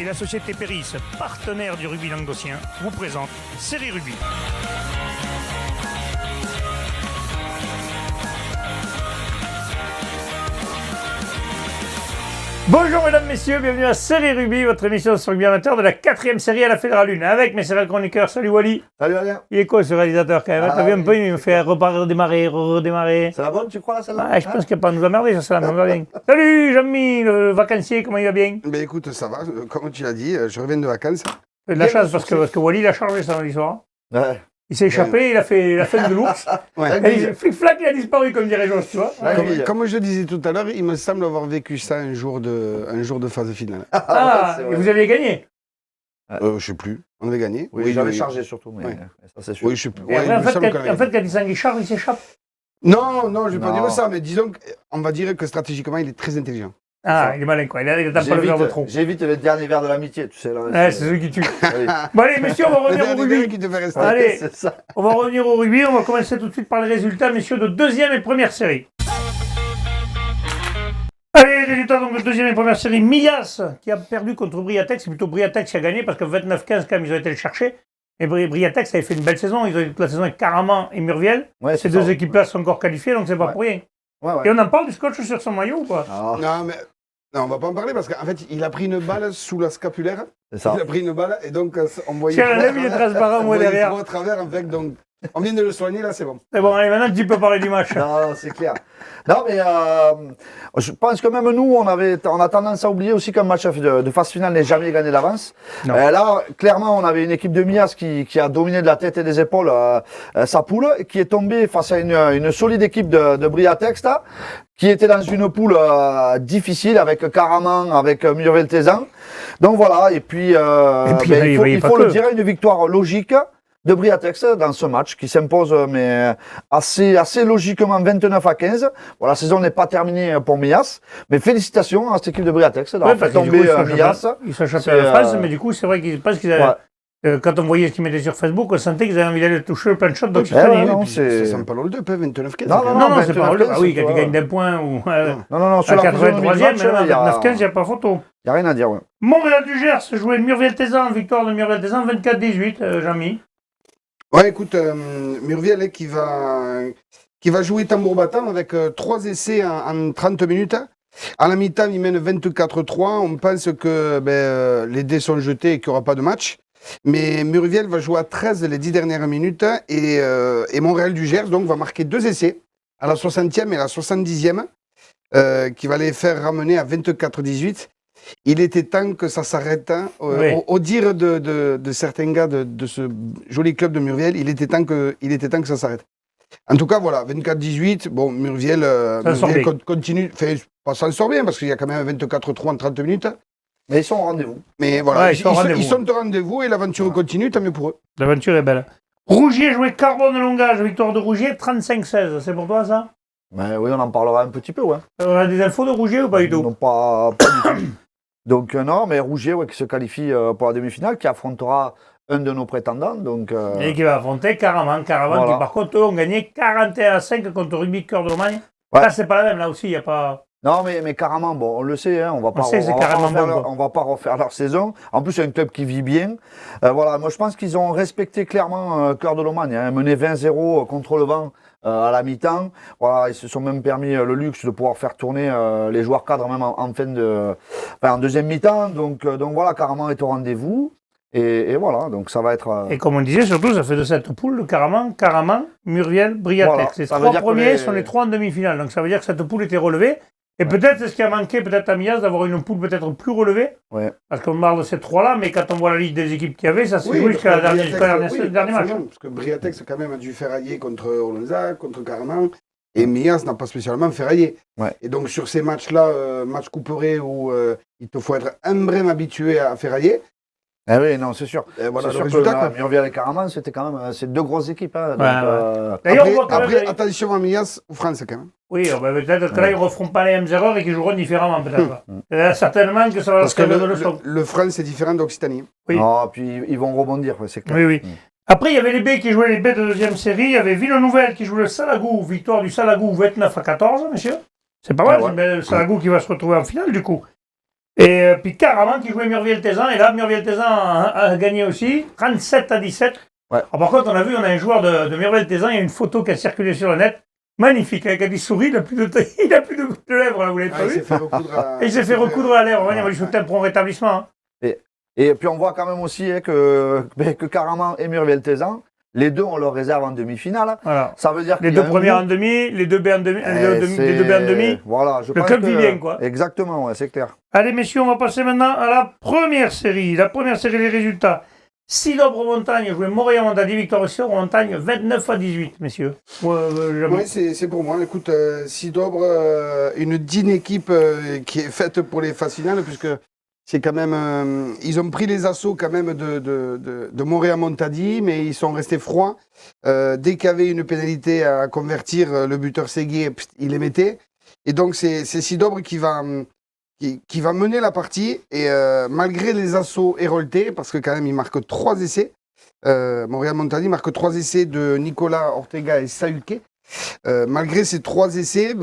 et la société Péris, partenaire du rugby languedocien, vous présente Série Rugby. Bonjour mesdames, messieurs, bienvenue à Série Rugby, votre émission sur rugby amateur de la 4e série à la Fédérale 1, avec mes séries chroniqueurs. Salut Wally. Salut Alain. Il est quoi ce réalisateur quand même? T'as vu un peu, il me fait redémarrer. C'est la bonne, tu crois, là, celle-là? Ah, je pense qu'il n'y a pas à nous emmerder, ça va bien. Salut Jean-Mi, le vacancier, comment il va bien? Ben écoute, ça va, comme tu l'as dit, je reviens de vacances. De la chance parce que Wally l'a chargé samedi soir. Ouais. Il s'est échappé, il a fait la fête de l'ours. Ouais. Flic-flac, il a disparu, comme dirait Joss, tu vois. Comme je disais tout à l'heure, il me semble avoir vécu ça un jour de phase finale. Ah, et vous aviez gagné? Je sais plus, on avait gagné. Oui, j'avais chargé surtout, mais Ouais. ça c'est sûr. Oui, je sais plus. Et après, Ouais, il me semble qu'on avait en fait, quand il s'en charge, il s'échappe. Non, je vais pas Non. dire ça, mais disons qu'on va dire que stratégiquement, il est très intelligent. Ah, il est malin, quoi. Il attend pas le verre de trop. J'évite le dernier verre de l'amitié, tu sais. Là, Ouais, c'est celui qui tue. Oui. Bon, allez, messieurs, on va Le revenir au dernier rugby. qui te fait rester. Allez. C'est ça. On va revenir au rugby. On va commencer tout de suite par les résultats, messieurs, de deuxième et première série. Allez, les résultats donc de deuxième et première série. Mias, qui a perdu contre Briatex. C'est plutôt Briatex qui a gagné parce que 29-15, quand même, ils ont été le chercher. Et Briatex avait fait une belle saison. Ils ont eu toute la saison avec Caraman et Murviel. Ouais, Ces c'est deux ça. équipes-là sont encore qualifiées, donc c'est pas Ouais. pour rien. Ouais, Et ouais. on en parle du scotch sur son maillot ou pas? Ah, Non, mais non, on va pas en parler parce qu'en fait, il a pris une balle sous la scapulaire. c'est ça. Il a pris une balle et donc on voyait. Si elle enlève, il est transparent, on moi, voyait derrière. trop à travers, en fait, donc on vient de le soigner, là, c'est bon. C'est bon, allez, maintenant tu peux parler du match. Non, c'est clair. Non, mais je pense que même nous, on a tendance à oublier aussi qu'un match de phase finale n'est jamais gagné d'avance. Non. Là, clairement, on avait une équipe de Mias qui a dominé de la tête et des épaules sa poule, qui est tombée face à une solide équipe de Briatex, là, qui était dans une poule difficile avec Caraman, avec Murviel-Tézan. Donc voilà, et puis, puis, il faut le dire, une victoire logique de Briatex dans ce match qui s'impose mais assez logiquement 29-15. Voilà, la saison n'est pas terminée pour Mias, mais félicitations à cette équipe de Briatex d'avoir fait tomber Mias. Ils sont échappés à la France, mais du coup, c'est vrai qu'ils pensent qu'ils avaient. Ouais. Quand on voyait ce qu'ils mettaient sur Facebook, on sentait qu'ils avaient envie d'aller toucher plein de shots. Donc, ouais, non, Ça c'est... sent pas le 2, 29-15. Non, non, c'est pas 29-15, Ah oui, quand ouais. ils gagnent des points ou Non, sur à la fusion de 83e, match, mais là, il y a 29-15, il n'y a pas photo. rien à dire, ouais. Montréal du Gers jouait Murviel-Tézan, victoire de Murviel-Tézan, 24-18, Jean-Mi. Ouais, écoute, Murviel qui va jouer tambour battant avec 3 essais en 30 minutes. À la mi-temps, il mène 24-3. On pense que les dés sont jetés et qu'il n'y aura pas de match. Mais Murviel va jouer à 13 les 10 dernières minutes et Montréal du Gers donc, va marquer 2 essais à la 60e et à la 70e qui va les faire ramener à 24-18. Il était temps que ça s'arrête. Oui. Au dire de certains gars de ce joli club de Murviel, il était temps que ça s'arrête. En tout cas, voilà, 24-18. Bon, Murviel continue, pas s'en sort bien parce qu'il y a quand même 24-3 en 30 minutes. Mais ils sont au rendez-vous. Mais voilà, Ouais, ils sont au rendez-vous et l'aventure continue, tant mieux pour eux. L'aventure est belle. Rougier jouait Carbone Longage, victoire de Rougier, 35-16. C'est pour toi, ça? Mais oui, on en parlera un petit peu, ouais. On a des infos de Rougier ou pas du tout? Non, pas du tout. Donc non, mais Rougier qui se qualifie pour la demi-finale, qui affrontera un de nos prétendants. Donc, Et qui va affronter Caraman. Caraman Voilà. qui, par contre, eux, ont gagné 41-5 contre Rugby Cœur de Lomagne. Ouais. Là, c'est pas la même. Là aussi, il n'y a pas... Non, mais carrément, bon, on le sait, hein, on va pas refaire leur saison. En plus, c'est un club qui vit bien. Voilà, moi je pense qu'ils ont respecté clairement Cœur de Lomagne, hein, mené 20-0 contre le vent à la mi-temps. Voilà, ils se sont même permis le luxe de pouvoir faire tourner les joueurs cadres même en deuxième mi-temps. Donc voilà, carrément est au rendez-vous. Et voilà, donc ça va être. Et comme on disait, surtout, ça fait de cette poule de Caraman, Murviel, Briatex. Voilà, Les ça veut trois dire que premiers sont les trois en demi-finale. Donc ça veut dire que cette poule était relevée. Et peut-être, c'est ce qui a manqué peut-être à Mias d'avoir une poule peut-être plus relevée. Ouais. Parce qu'on parle de ces trois-là, mais quand on voit la liste des équipes qu'il y avait, ça s'est joué jusqu'à le dernier match. Parce que Briatex quand même a dû ferrailler contre Olonza, contre Caraman. Et Mias n'a pas spécialement ferraillé. Ouais. Et donc sur ces matchs-là, match couperé où il te faut être un brin habitué à ferrailler. Eh oui, non, c'est sûr. Voilà, c'est sûr le résultat, que quoi. Murviel et Caraman, c'était quand même c'est deux grosses équipes. Hein, donc, D'ailleurs, on voit quand Après, même... attention à Mias ou France quand même. Oui, peut-être que là, ils ne referont pas les mêmes erreurs et qu'ils joueront différemment, peut-être. Certainement que ça va Parce que leur faire leçon. le France c'est différent d'Occitanie. Oui. Puis ils vont rebondir, ouais, c'est clair. Oui. Après, il y avait les B qui jouaient les B de deuxième série. Il y avait Villeneuve qui jouait le Salagou. Victoire du Salagou 29-14, monsieur. C'est pas mal, Ouais. c'est le Salagou qui va se retrouver en finale, du coup. Et puis Caraman qui jouait Murviel-Tézan, et là Murviel-Tézan a gagné aussi, 37-17. Ouais. Alors, par contre, on a un joueur de Murviel-Tézan, il y a une photo qui a circulé sur le net, magnifique, avec un souris, il n'a plus de lèvres, là, vous l'avez pas vu. Il s'est fait recoudre à lèvres, on va lui souhaiter un prompt rétablissement. Hein. Et puis on voit quand même aussi que Caraman et Murviel-Tézan, les deux, on leur réserve en demi-finale. Voilà. Ça veut dire les deux premières en demi, les deux B en demi, les deux B en demi. Voilà, le club vit bien, quoi. Exactement, ouais, c'est clair. Allez, messieurs, on va passer maintenant à la première série. La première série des résultats. Sidobre-Montagne jouait Montréal-Montagny, victoire sur Montagne, 29-18, messieurs. Oui, c'est pour moi. Écoute, Sidobre, une digne équipe qui est faite pour les phases finales, puisque c'est quand même, ils ont pris les assauts quand même de Montréal-Montagny, mais ils sont restés froids. Dès qu'il y avait une pénalité à convertir, le buteur Séguier, il les mettait. Et donc c'est Sidobre qui va mener la partie. Et malgré les assauts héroltés, parce que quand même il marque 3 essais, Montréal-Montagny marque 3 essais de Nicolas Ortega et Sahuquet. Malgré ces 3 essais,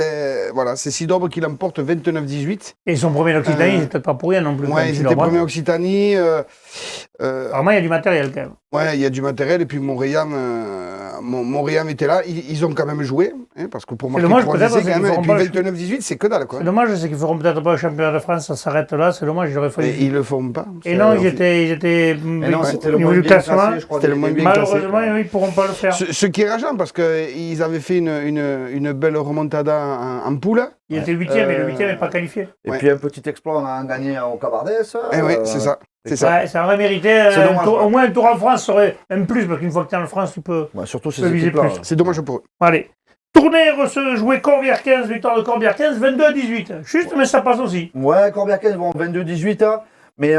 voilà, c'est Sidobre qui l'emporte 29-18. Et son premier Occitanie, c'est peut-être pas pour rien non plus. Ouais, ils étaient premier Occitanie. Apparemment, il y a du matériel quand même. Ouais, il y a du matériel. Et puis Montréal était là. Ils ont quand même joué. Hein, parce que pour marquer 3 essais, quand même. Et puis 29-18, c'est que dalle, quoi. C'est dommage, c'est qu'ils feront peut-être pas le championnat de France, ça s'arrête là. C'est dommage, j'aurais fallu. Et ils le font pas. Et non, ils étaient. Non, c'était le moins bien classé, je crois. C'était le moins bien classé. Malheureusement, ils pourront pas le faire. Ce qui est rageant, parce qu'ils avaient fait une belle remontada en poule. Il était 8e, et le 8e n'est pas qualifié. Et puis un petit exploit, on a gagné au Cabardès. Oui, c'est ça. Ça aurait mérité au moins un tour en France, ça aurait même plus, parce qu'une fois que tu es en France, tu peux. Surtout ces équipes-là. C'est dommage pour eux. Allez. Tournée, jouer Corbière 15, victoire de Corbière 15, 22-18. Juste, mais ça passe aussi. Ouais, Corbière 15 vont 22-18. Mais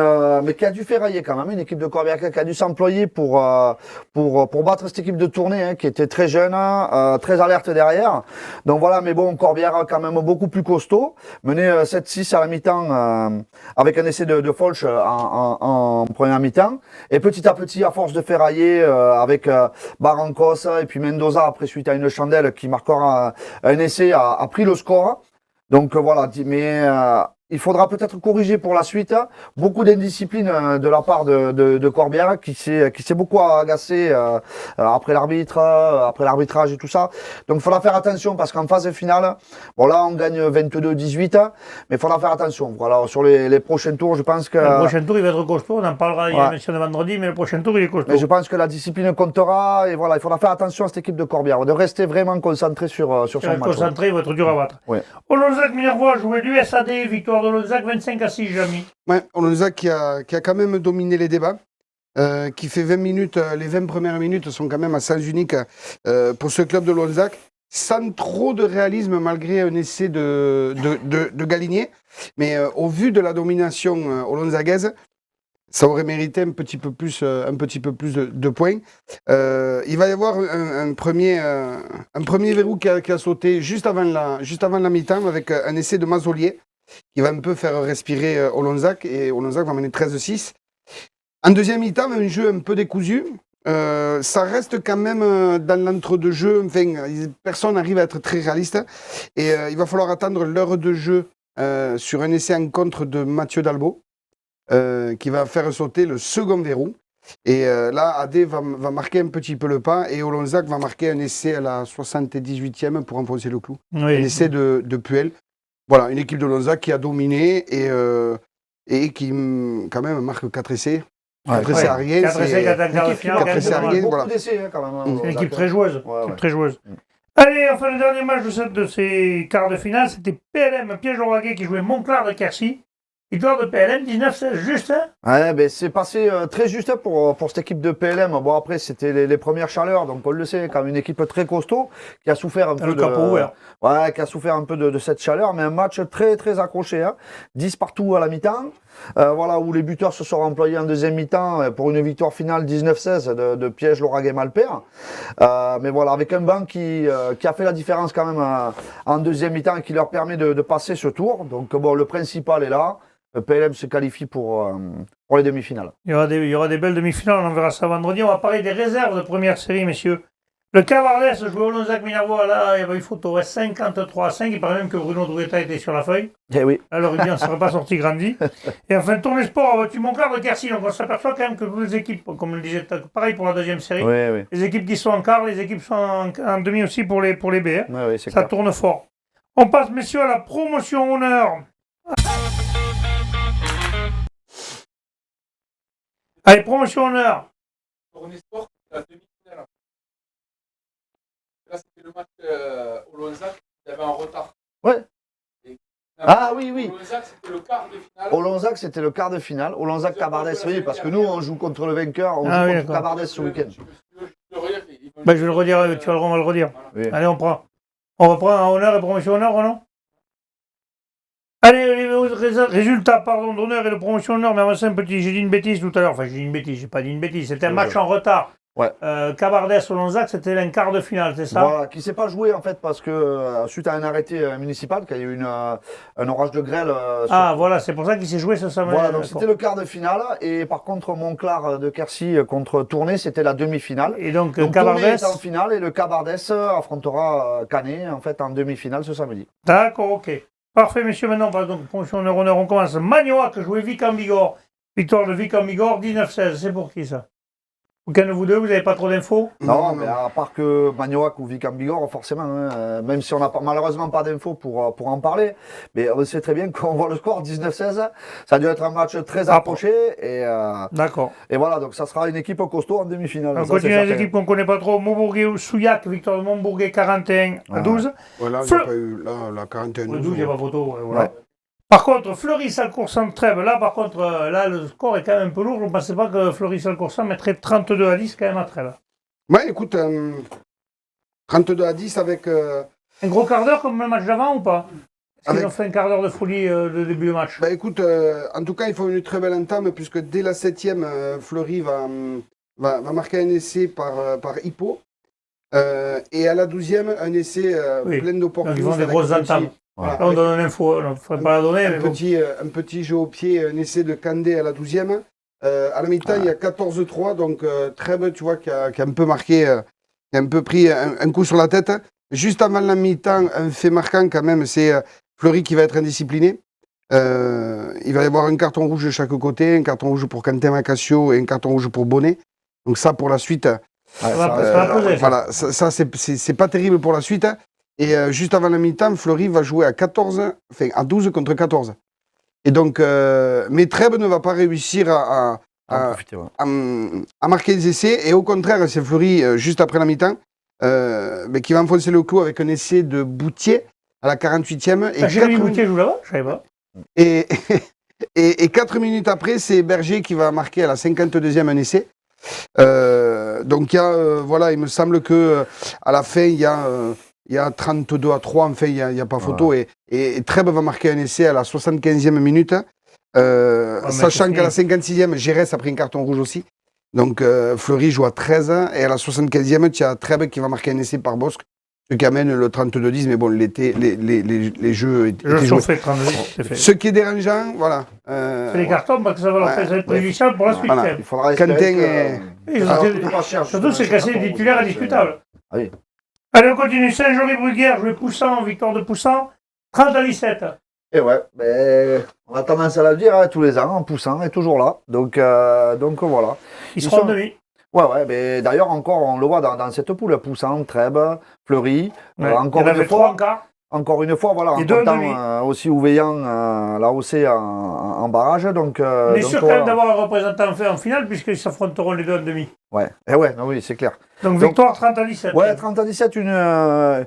qui a dû ferrailler quand même, une équipe de Corbière qui a dû s'employer pour battre cette équipe de tournée, hein, qui était très jeune, très alerte derrière. Donc voilà, mais bon, Corbière quand même beaucoup plus costaud, mené 7-6 à la mi-temps avec un essai de Folch en première mi-temps. Et petit à petit, à force de ferrailler avec Barrancos et puis Mendoza, après suite à une chandelle qui marquera un essai, a pris le score. Donc voilà, mais il faudra peut-être corriger pour la suite. Beaucoup d'indiscipline de la part de Corbière qui s'est beaucoup agacé après l'arbitrage et tout ça. Donc il faudra faire attention parce qu'en phase finale, bon là on gagne 22-18, mais il faudra faire attention. Voilà, sur les prochains tours, je pense que... Le prochain tour il va être costaud, on en parlera, il y a mentionné vendredi, mais le prochain tour il est costaud. Mais je pense que la discipline comptera et voilà, il faudra faire attention à cette équipe de Corbière, de rester vraiment concentré sur son match. Concentré, il va être dur à battre. Ouais. Olonzac-Minervois jouait l'USAD, victoire de Olonzac 25-6, Jamy. Ouais, Olonzac qui a quand même dominé les débats, qui fait 20 minutes, les 20 premières minutes sont quand même à sens unique pour ce club de Olonzac, sans trop de réalisme malgré un essai de Galinier. Mais au vu de la domination olonzagaise, ça aurait mérité un petit peu plus de points. Il va y avoir un premier verrou qui a sauté juste avant la mi-temps avec un essai de Mazolier qui va un peu faire respirer Olonzac, et Olonzac va mener 13-6. En deuxième mi-temps, un jeu un peu décousu. Ça reste quand même dans l'entre-deux-jeux. Enfin, personne n'arrive à être très réaliste. Et il va falloir attendre l'heure de jeu sur un essai en contre de Mathieu Dalbo, qui va faire sauter le second verrou. Et là, Adé va marquer un petit peu le pas, et Olonzac va marquer un essai à la 78e pour enfoncer le clou. Oui. Un essai de Puel. Voilà, une équipe de Olonzac qui a dominé et qui, quand même, marque 4 essais. 4 essais à rien. 4 essais, 4 essais à rien. Voilà. C'est une équipe très joueuse. Très joueuse. Allez, enfin, le dernier match de ces quarts de finale, c'était PLM, Piège-Lauragais qui jouait Montclar de Quercy. Victoire de PLM, 19-16, juste, hein? Ouais, ben c'est passé très juste pour cette équipe de PLM. Bon, après, c'était les premières chaleurs, donc on le sait, quand même une équipe très costaud, qui a souffert un peu qui a souffert un peu de cette chaleur, mais un match très, très accroché, hein. 10 partout à la mi-temps, voilà, où les buteurs se sont employés en deuxième mi-temps pour une victoire finale 19-16 de Piège-Lauragais-Malpère. Mais voilà, avec un banc qui a fait la différence quand même en deuxième mi-temps et qui leur permet de passer ce tour. Donc bon, le principal est là. Le PLM se qualifie pour les demi-finales. Il y aura des belles demi-finales, on verra ça vendredi. On va parler des réserves de première série, messieurs. Le Cavardès jouait au Lonzac Minervois, là, il y avait une photo, 53-5, il paraît même que Bruno Druetta était sur la feuille. Eh oui. Alors il dit, on ne serait pas sorti grandi. Et enfin, Tourné Sport a battu Montclar de Quercy, donc on s'aperçoit quand même que toutes les équipes, comme on le disait, pareil pour la deuxième série, les équipes qui sont en quart, les équipes sont en demi aussi pour les B. Hein. Ça tourne fort. On passe, messieurs, à la promotion honneur. Allez, promotion honneur. Tourné Sport, la demi-finale. Là, c'était le match au Lonzac, il y avait un retard. Ouais. Oui. Au Lonzac, c'était le quart de finale. Au Lonzac, c'était le quart de finale. Au Lonzac Cabardès, oui, parce que nous, on joue contre le vainqueur, on joue contre Cabardès ce week-end. Je vais le redire, on va le redire. Oui. Allez, on prend. On reprend en honneur et promotion honneur, ou non? Allez, les résultats, d'honneur et de promotion honneur, mais j'ai dit une bêtise tout à l'heure. Enfin, j'ai dit une bêtise, j'ai pas dit une bêtise. C'était un match en retard. Ouais. Cabardès au Lonzac, c'était un quart de finale, c'est ça? Voilà, qui ne s'est pas joué en fait parce que suite à un arrêté municipal, qu'il y a eu un orage de grêle. Voilà, c'est pour ça qu'il s'est joué ce samedi. Voilà, donc c'était le quart de finale et par contre Montclar de Quercy contre Tournai, c'était la demi-finale. Et donc Cabardès est en finale et le Cabardès affrontera Canet en fait en demi-finale ce samedi. D'accord, ok. Parfait, messieurs, maintenant, donc promotion honneur, on commence. Magnoac jouait Vic en Bigorre. Victoire de Vic en Bigorre, 19-16. C'est pour qui ça? Aucun de vous deux, vous n'avez pas trop d'infos? Non, mais à part que Magnoac ou Vic en Bigorre, forcément, hein, même si on n'a malheureusement pas d'infos pour en parler, mais on sait très bien qu'on voit le score 19-16, ça a dû être un match très approché. D'accord. Et voilà, donc ça sera une équipe costaud en demi-finale. On continue les équipes qu'on ne connaît pas trop. Montbourguet-Souillac, victoire de Montbourguet 41-12. Voilà, il n'y a pas eu la 41-12. Le 12, il n'y a pas photo. Voilà. Ouais. Par contre, Fleury-Salcoursan-Trèbes, là, par contre, là, le score est quand même un peu lourd. Je ne pensais pas que Fleury-Salcoursan mettrait 32-10 quand même à Trèbes. Ouais, écoute, 32-10 avec... Un gros quart d'heure comme le match d'avant ou pas? Est-ce qu'ils ont fait un quart d'heure de folie de début de match? Bah écoute, en tout cas, ils font une très belle entame puisque dès la 7e, Fleury va marquer un essai par Hippo. Et à la 12e, un essai plein d'opportunités. Ils font des grosses entames. Voilà. Là, on donne une info, on ne ferait pas la donner. Un petit jeu au pied, un essai de Candé à la 12e. À la mi-temps, il y a 14-3, donc Trèbes, tu vois, qui a un peu marqué, qui a un peu pris un coup sur la tête. Juste avant la mi-temps, un fait marquant quand même, c'est Fleury qui va être indiscipliné. Il va y avoir un carton rouge de chaque côté, un carton rouge pour Quentin Macassio et un carton rouge pour Bonnet. Donc ça, pour la suite, voilà, ça c'est pas terrible pour la suite. Et juste avant la mi-temps, Fleury va jouer à 12 contre 14. Et donc, mais Trèbes ne va pas réussir à marquer les essais. Et au contraire, c'est Fleury, juste après la mi-temps, qui va enfoncer le clou avec un essai de Boutier à la 48e. Jérémy Boutier joue là-bas? Je savais pas. Et 4 minutes après, c'est Berger qui va marquer à la 52e un essai. Donc, il me semble qu'à la fin, il y a 32-3, enfin, il n'y a pas photo. Et Trèbes va marquer un essai à la 75e minute, sachant qu'à la 56e, Gérès a pris un carton rouge aussi. Donc, Fleury joue à 13, et à la 75e, tu as Trèbes qui va marquer un essai par Bosque, ce qui amène le 32-10, mais bon, les jeux étaient joués. Ce qui est dérangeant, voilà. C'est les cartons, parce que ça va leur faire préjudiciable pour la suite. Il faudra surtout, c'est casser les titulaires indiscutables. Oui. Allez, on continue. Saint-Jory-Bruguière, joué Poussan, victoire de Poussan, 30-17. Et ouais, on a tendance à le dire tous les ans, Poussan est toujours là. Donc voilà. Ils seront en demi. Ouais, mais d'ailleurs, encore, on le voit dans cette poule, Poussan, Trèbes, Fleury. Encore une fois, voilà, en comptant aussi Ouveillan, la OC en barrage. Donc, on est sûr quand même d'avoir un représentant fait en finale, puisqu'ils s'affronteront les deux en demi. Ouais, oui, c'est clair. Donc victoire 30-17. Ouais, 30-17,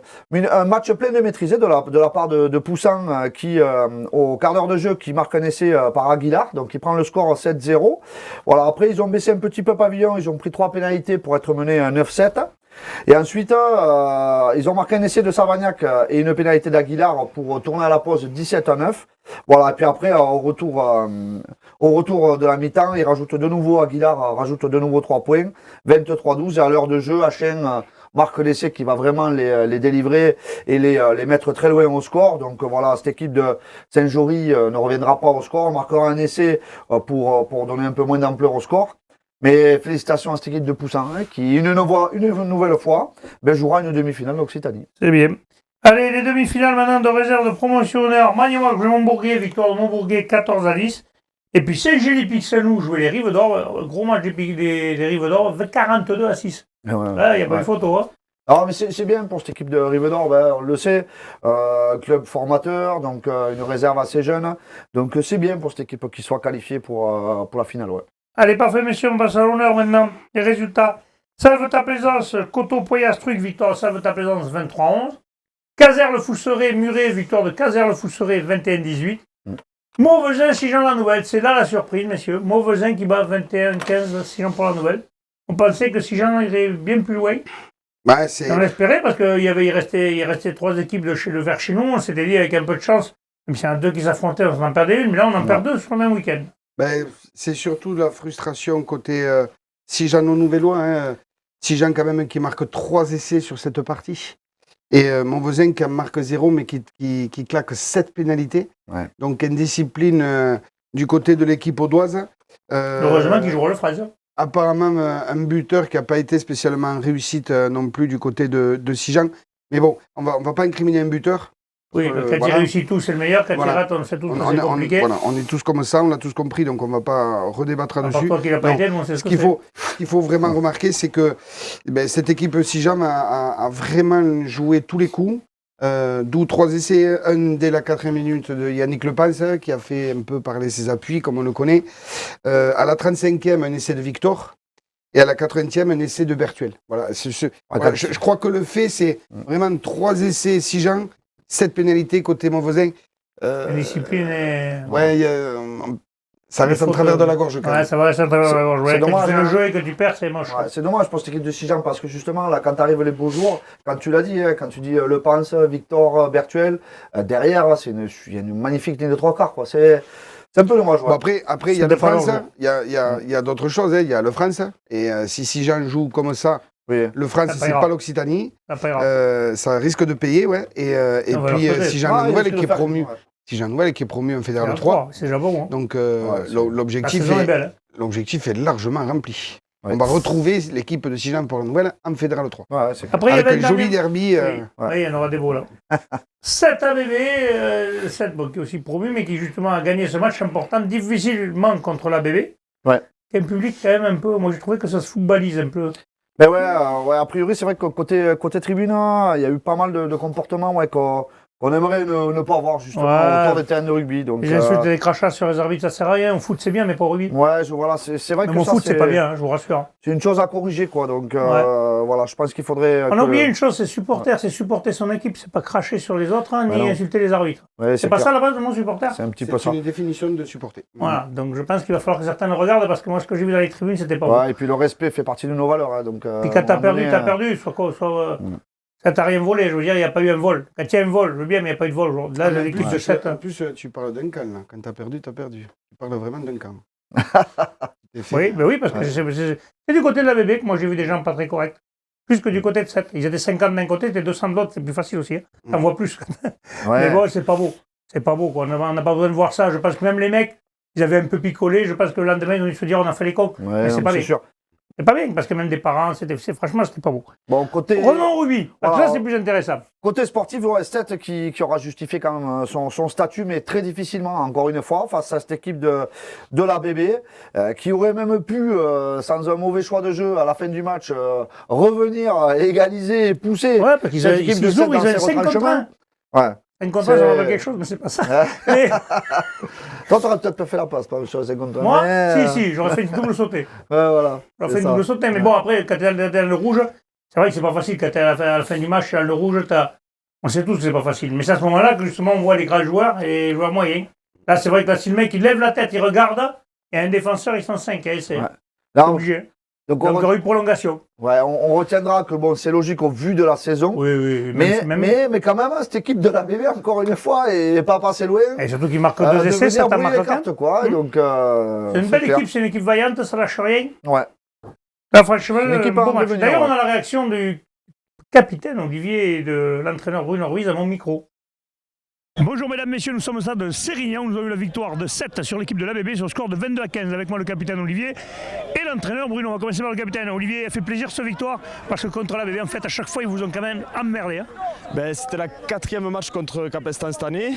un match plein de maîtrisé de la part de Poussan, qui, au quart d'heure de jeu, qui marque un essai par Aguilar, donc il prend le score 7-0. Voilà, après, ils ont baissé un petit peu pavillon, ils ont pris 3 pénalités pour être menés à 9-7. Et ensuite, ils ont marqué un essai de Savagnac et une pénalité d'Aguilar pour tourner à la pause 17-9. Voilà, et puis après, au retour de la mi-temps, ils rajoutent de nouveau, Aguilar rajoute de nouveau 3 points, 23-12. Et à l'heure de jeu, Achen marque l'essai qui va vraiment les délivrer et les mettre très loin au score. Donc voilà, cette équipe de Saint-Jory ne reviendra pas au score, on marquera un essai pour donner un peu moins d'ampleur au score. Mais félicitations à cette équipe de Poussin, hein, qui, une nouvelle fois, jouera une demi-finale d'Occitanie. C'est bien. Allez, les demi-finales maintenant de réserve de promotionneur. Magnoac-Montbourguet, victoire de Montbourguet 14-10. Et puis Saint-Gély-Pixelou jouait les Rives d'Or. Gros match des Rives d'Or, 42-6. Là, il n'y a pas de photo. Hein. Alors, mais c'est bien pour cette équipe de Rives d'Or, on le sait, club formateur, donc une réserve assez jeune. Donc c'est bien pour cette équipe qui soit qualifiée pour la finale. Ouais. Allez, parfait, messieurs, on passe à l'honneur maintenant. Les résultats. Salve-ta-Plaisance, Coteau-Poyastruc, victoire de Salve-ta-Plaisance 23-11. Caser-le-Fousseret, Muret, victoire de Caser-le-Fousseret 21-18. Mauvesin, Sigean-la-Nouvelle, c'est là la surprise, messieurs. Mauvesin qui bat 21-15 Sigean pour la Nouvelle. On pensait que Sigean irait bien plus loin. On l'espérait parce qu'il restait 3 équipes vers chez nous. On s'était dit avec un peu de chance, même s'il y en a 2 qui s'affrontaient, on en perdait une, mais là on en perd 2 sur le même week-end. C'est surtout la frustration côté Sigean-au-Nouvellois. Hein. Sigean quand même qui marque 3 essais sur cette partie. Et Montvoisin qui en marque 0 mais qui claque 7 pénalités. Ouais. Donc indiscipline du côté de l'équipe audoise. Heureusement qu'il jouera le Fraise. Apparemment un buteur qui n'a pas été spécialement en réussite non plus du côté de Sigean. Mais bon, on va pas incriminer un buteur. Oui, quand il réussit tout, c'est le meilleur. Quand il rate, on sait tout, c'est compliqué. On est tous comme ça, on l'a tous compris, donc on ne va pas redébattre là-dessus. Toi qui n'a pas été, c'est ce qu'il faut vraiment remarquer, c'est que cette équipe Sigean a vraiment joué tous les coups. D'où 3 essais, un dès la 4e minute de Yannick Lepens, qui a fait un peu parler ses appuis, comme on le connaît. À la 35e, un essai de Victor. Et à la 80e, un essai de Bertuel. Voilà, je crois que le fait, c'est vraiment 3 essais Sigean, 7 pénalités côté Montvoisin. La discipline est... Ouais, ça reste en travers de la gorge quand même. Ouais, ça va rester en travers de la gorge. C'est dommage. Quand tu fais le jeu et que tu perds, c'est moche. Ouais, c'est dommage pour cette équipe de Sigean parce que justement, là, quand arrivent les beaux jours, quand tu l'as dit, hein, quand tu dis Le Pense, Victor, Bertuel, derrière, il y a une magnifique ligne de 3 quarts. C'est un peu dommage. Bon, après, il y a le France, il y a d'autres choses. Hein. Il y a le France. Et si Sigean joue comme ça, le France, c'est pas l'Occitanie. Ça risque de payer, ouais. Et puis Sigean Nouvelle qui est promu. Sigean Nouvelle qui est promu en Fédéral 3. C'est déjà bon. Hein. Donc l'objectif est largement rempli. Ouais. On va retrouver l'équipe de Sigean pour la Nouvelle en Fédéral 3. Ouais, après, avec un joli derby. Oui, il y en aura des beaux là. 7 ABB, 7 qui est aussi promu, mais qui justement a gagné ce match important difficilement contre l'ABB. Ouais. Un public quand même un peu, moi j'ai trouvé que ça se footballise un peu. Ben ouais, a priori c'est vrai que côté tribune, il y a eu pas mal de comportements qu'on aimerait ne pas avoir justement autour des terrains de rugby. Donc, les insultes et les crachats sur les arbitres, ça sert à rien. Au foot c'est bien, mais pas au rugby. Ouais, voilà, c'est vrai que au foot c'est pas bien, je vous rassure. C'est une chose à corriger, quoi. Donc voilà, je pense qu'il faudrait. On a oublié une chose, c'est supporter, c'est supporter son équipe, c'est pas cracher sur les autres, ni insulter les arbitres. Ouais, c'est pas ça la base de mon supporter. C'est un petit peu ça. C'est une définition de supporter. Voilà, donc je pense qu'il va falloir que certains le regardent parce que moi ce que j'ai vu dans les tribunes c'était pas bon. Et puis le respect fait partie de nos valeurs, hein, donc. Puis quand t'as perdu, soit quand t'as rien volé, je veux dire, il n'y a pas eu un vol. Quand il y a un vol, je veux bien, mais il n'y a pas eu de vol aujourd'hui. Là, l'équipe de 7. En plus, tu parles d'un camp, là. Quand t'as perdu, t'as perdu. Tu parles vraiment d'un camp. Oui, parce que c'est du côté de la bébé que moi j'ai vu des gens pas très corrects. Plus que du côté de 7. Ils étaient 50 d'un côté, t'es 200 de l'autre, c'est plus facile aussi. Hein. T'en vois plus. Mais bon, c'est pas beau. C'est pas beau, quoi. On n'a pas besoin de voir ça. Je pense que même les mecs, ils avaient un peu picolé. Je pense que le lendemain, ils ont dû se dire on a fait les cons. Mais c'est pas bien. Sûr. C'est pas bien, parce que même des parents, franchement, c'était pas beau. Bon, Revenons au rugby, parce que là, c'est plus intéressant. Côté sportif, il reste 7 qui aura justifié quand même son statut, mais très difficilement, encore une fois, face à cette équipe de la BB, qui aurait même pu, sans un mauvais choix de jeu, à la fin du match, revenir, égaliser et pousser. Ouais, parce qu'ils ont 5 contre 1. Ouais. Un contrat, ça va quelque chose, mais c'est pas ça. Toi, t'aurais peut-être pas fait la passe, pas sur les 50 ans. Moi, si, j'aurais fait une double sautée. Voilà. J'aurais fait une double sautée, mais bon, après, quand t'es dans le rouge, c'est vrai que c'est pas facile. Quand t'es à la fin du match, dans le rouge, on sait tous que c'est pas facile. Mais c'est à ce moment-là que justement, on voit les grands joueurs et les joueurs moyens. Là, c'est vrai que là, si le mec, il lève la tête, il regarde, et un défenseur, ils sont 5. C'est obligé. Donc, il y aura eu prolongation. Ouais, on retiendra que bon, c'est logique au vu de la saison. Oui. Mais quand même, cette équipe de la BB, encore une fois, n'est pas passée loin. Et surtout qu'ils marquent 2 essais, ça t'a marqué quoi. Donc, c'est une belle équipe, c'est une équipe vaillante, ça lâche rien. Ouais. Là, franchement, bon match. Devenir, d'ailleurs, on a la réaction du capitaine Olivier et de l'entraîneur Bruno Ruiz à mon micro. Bonjour mesdames, messieurs, nous sommes au stade de Sérignan. Nous avons eu la victoire de 7 sur l'équipe de l'ABB sur le score de 22-15 avec moi le capitaine Olivier et l'entraîneur Bruno. On va commencer par le capitaine. Olivier, a fait plaisir cette victoire parce que contre l'ABB, en fait, à chaque fois, ils vous ont quand même emmerdé. Hein. C'était la 4e match contre Capestan cette année.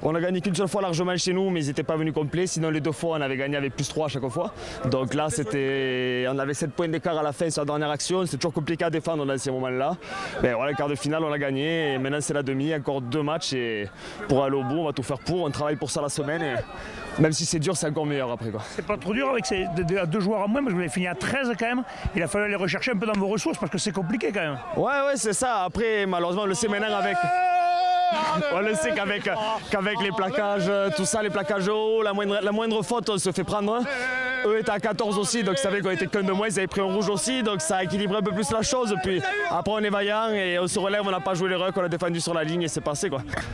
On a gagné qu'une seule fois largement chez nous, mais ils n'étaient pas venus complets. Sinon, les 2 fois, on avait gagné avec +3 à chaque fois. Donc là, on avait 7 points d'écart à la fin sur la dernière action. C'est toujours compliqué à défendre dans ces moments-là. Voilà, le quart de finale, on a gagné. Et maintenant, c'est la demi. Encore 2 matchs. Et pour aller au bout, on va tout faire pour. On travaille pour ça la semaine. Et même si c'est dur, c'est encore meilleur après. C'est pas trop dur avec ces 2 joueurs en moins, parce que vous avez fini à 13 quand même. Il a fallu aller rechercher un peu dans vos ressources parce que c'est compliqué quand même. Ouais, c'est ça. Après, malheureusement, on le sait maintenant avec. On le sait qu'avec les plaquages, tout ça, les plaquages hauts, la moindre faute, on se fait prendre. Eux étaient à 14 aussi, donc ils savaient qu'on était qu'un de moins, ils avaient pris un rouge aussi, donc ça a équilibré un peu plus la chose. Puis après, on est vaillant et on se relève, on n'a pas joué les rucks, on a défendu sur la ligne et c'est passé.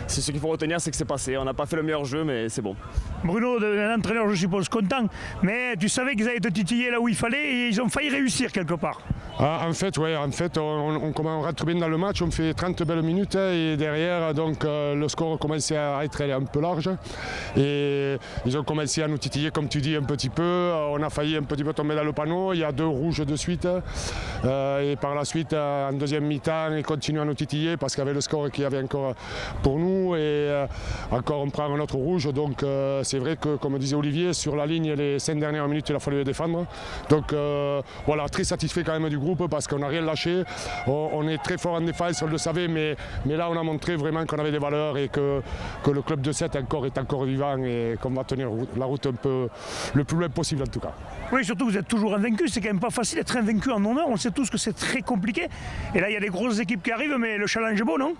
C'est ce qu'il faut retenir, c'est que c'est passé. On n'a pas fait le meilleur jeu, mais c'est bon. Bruno, l'entraîneur, je suppose content, mais tu savais qu'ils allaient te titiller là où il fallait et ils ont failli réussir quelque part. En fait, on rentre bien dans le match, on fait 30 belles minutes et derrière, donc, le score commençait à être un peu large et ils ont commencé à nous titiller, comme tu dis, un petit peu. On a failli un petit peu tomber dans le panneau, il y a 2 rouges de suite et par la suite, en deuxième mi-temps, ils continuent à nous titiller parce qu'avec le score qu'il y avait encore pour nous et encore on prend un autre rouge, donc c'est vrai que, comme disait Olivier, sur la ligne, les 5 dernières minutes, il a fallu les défendre. Donc voilà, très satisfait quand même du groupe parce qu'on n'a rien lâché. On est très fort en défense, on le savait, mais là on a montré vraiment qu'on avait des valeurs et que le club de 7 est encore vivant et qu'on va tenir la route un peu le plus loin possible en tout cas. Oui, surtout vous êtes toujours invaincu, c'est quand même pas facile d'être invaincu en honneur, on sait tous que c'est très compliqué. Et là il y a des grosses équipes qui arrivent, mais le challenge est beau, non ?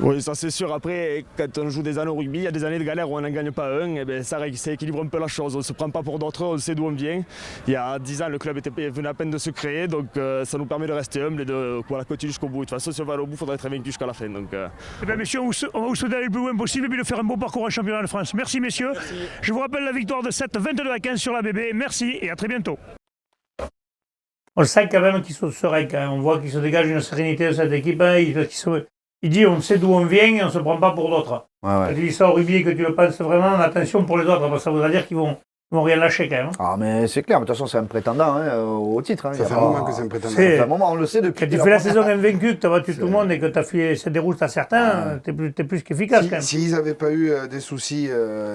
Oui, ça c'est sûr. Après, quand on joue des années au rugby, il y a des années de galère où on n'en gagne pas un. Et ça équilibre un peu la chose. On ne se prend pas pour d'autres, on sait d'où on vient. Il y a 10 ans, le club venait à peine de se créer. Donc ça nous permet de rester humble et de continuer jusqu'au bout. De toute façon, si on va aller au bout, il faudra être vaincu jusqu'à la fin. Donc, Eh bien, messieurs, on va vous souhaiter d'aller le plus loin possible et puis de faire un beau parcours en championnat de France. Merci, messieurs. Merci. Je vous rappelle la victoire de 7, 22-15 sur l'ABB. Merci et à très bientôt. On le sent quand même qu'ils sont sereins. On voit qu'il se dégage une sérénité de cette équipe. Il dit on sait d'où on vient et on ne se prend pas pour d'autres. Quand tu dis ça au rugby et que tu le penses vraiment, attention pour les autres, parce que ça voudra dire qu'ils vont rien lâcher quand même. Ah mais c'est clair, de toute façon c'est un prétendant au titre. Ça fait un moment que c'est un prétendant. Ça fait un moment, on le sait depuis. Quand tu fais la saison invaincue, que tu as battu tout le monde et que tu as fait cette déroute à certains, t'es plus qu'efficace quand même. S'ils n'avaient pas eu des soucis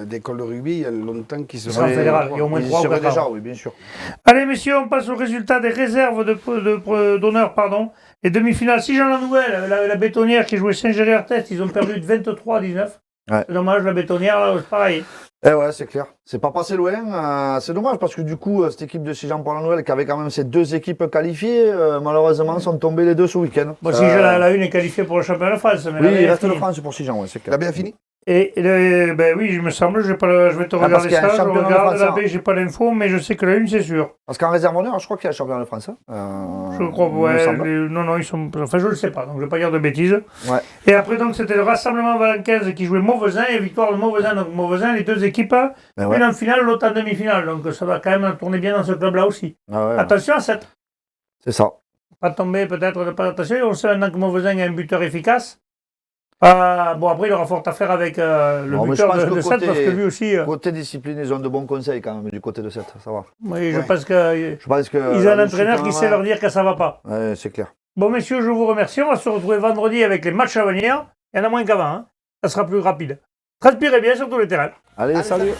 d'école de rugby, il y a longtemps qu'ils se seraient en fédéral. Il y a au moins 3 ou 4 déjà, oui, bien sûr. Allez messieurs, on passe au résultat des réserves d'honneur, Les demi-finales, si j'en ai nouvelle, la bétonnière qui jouait Saint-Géry-Artest, ils ont perdu de 23-19. Ouais. C'est dommage, la bétonnière, là, c'est pareil. Eh ouais, c'est clair. C'est pas passé loin. C'est dommage parce que du coup, cette équipe de Sijan-Port-la-Nouvelle, qui avait quand même ces 2 équipes qualifiées, malheureusement, sont tombées les 2 ce week-end. Bon, Sijan, la une est qualifiée pour le championnat de France. Mais oui, il reste le France pour Sijan, ouais, c'est clair. Elle a bien fini. Et ben oui, il me semble, je vais te regarder ça, je regarde la baie, j'ai pas l'info, mais je sais que la une, c'est sûr. Parce qu'en réserve honneur, je crois qu'il y a le championnat de France. Je crois, ouais, non, ils sont... Enfin, je le sais pas, donc je vais pas dire de bêtises. Ouais. Et après, donc, c'était le Rassemblement Valenquez qui jouait Mauvesin, et victoire de Mauvesin. Donc, Mauvesin, les 2 équipes, une en finale, l'autre en demi-finale. Donc, ça va quand même tourner bien dans ce club-là aussi. Ah ouais, attention à 7. C'est ça. Pas tomber, peut-être, pas attention. On sait maintenant que Mauvesin est un buteur efficace. Bon, après, il aura fort à faire avec le buteur de 7 parce que lui aussi. Côté discipline, ils ont de bons conseils quand même du côté de 7, ça va. Oui, je pense que. Ils ont un entraîneur qui sait leur dire que ça va pas. Oui, c'est clair. Bon, messieurs, je vous remercie. On va se retrouver vendredi avec les matchs à venir. Il y en a moins qu'avant. Ça sera plus rapide. Transpirez bien sur tous les terrains. Allez, salut.